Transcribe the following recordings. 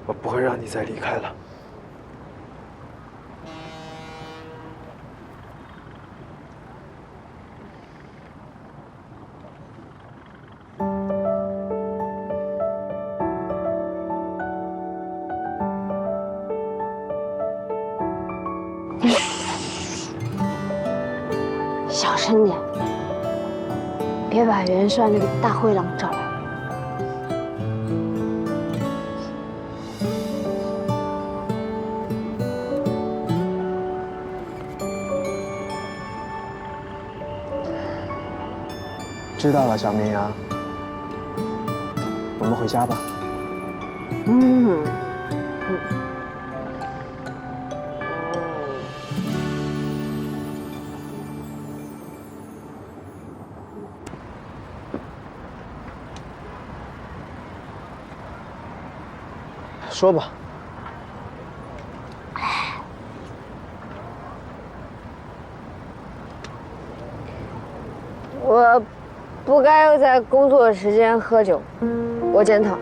我不会让你再离开了。小声点，别把元帅那个大灰狼找来。知道了，小绵羊，我们回家吧。说吧。我不该在工作时间喝酒，我检讨。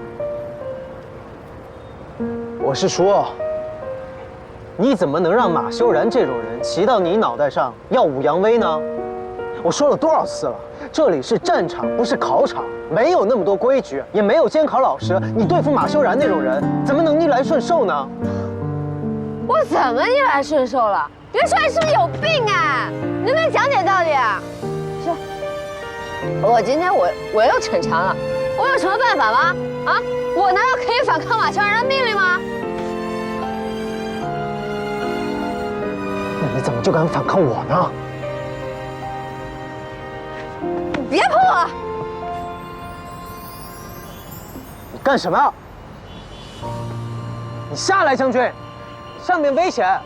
我是说，你怎么能让马修然这种人骑到你脑袋上耀武扬威呢？我说了多少次了，这里是战场，不是考场，没有那么多规矩，也没有监考老师。你对付马修然那种人，怎么能逆来顺受呢？我怎么逆来顺受了？元帅是不是有病啊？能不能讲点道理啊？是，我今天我又逞强了，我有什么办法吗？啊，我难道可以反抗马修然的命令吗？那你怎么就敢反抗我呢？你别碰我！你干什么？你下来，将军，上面危险！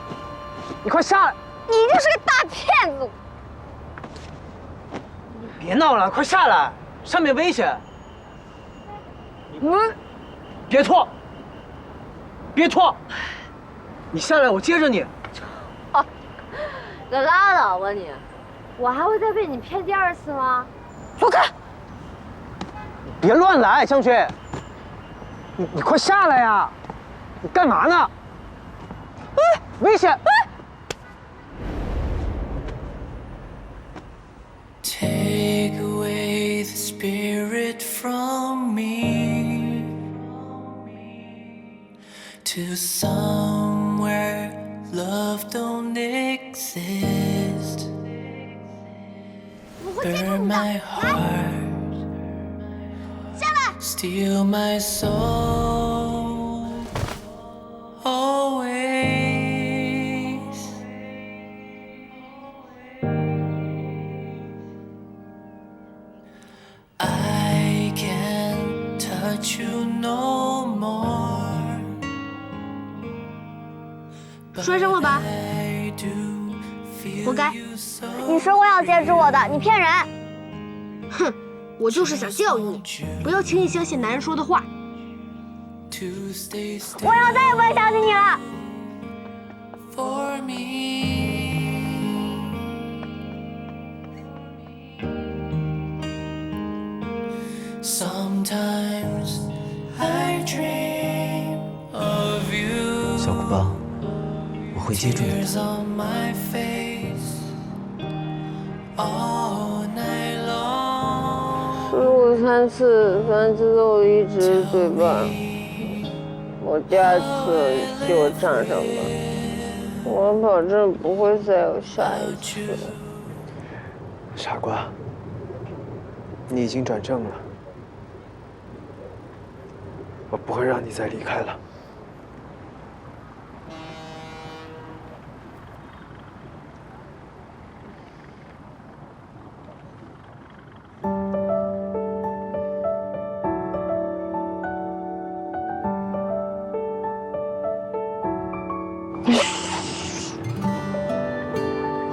你快下来！你就是个大骗子！别闹了，快下来！上面危险！别拖！别拖！你下来，我接着你。你拉倒吧你！我还会再被你骗第二次吗？走开！别乱来，将军！你快下来呀！你干嘛呢？危险！Take away the spirit from me to somewhere love don't exist. Burn my heart, steal my soul always. I can't touch you no more. 说声了吧，活该！你说过要接住我的，你骗人！哼，我就是想教育你，不要轻易相信男人说的话。我以后再也不会相信你了。小古巴，我会接住你的。15、3次3次都一直对半，我第二次替我站上吧，我保证不会再有下一次了。傻瓜，你已经转正了，我不会让你再离开了。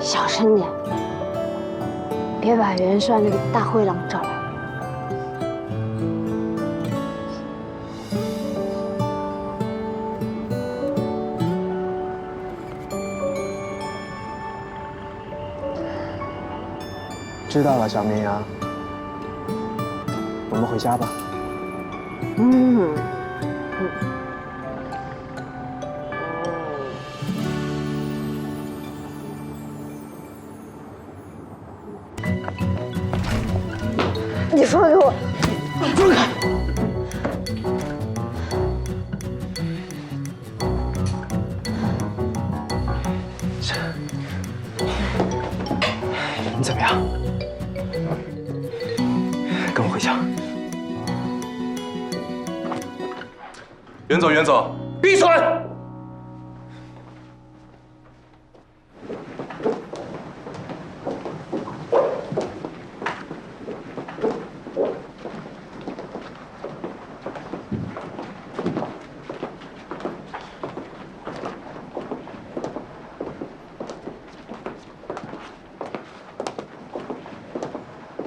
小声点，别把元帅那个大灰狼找来。知道了，小绵羊，我们回家吧。袁总，闭嘴！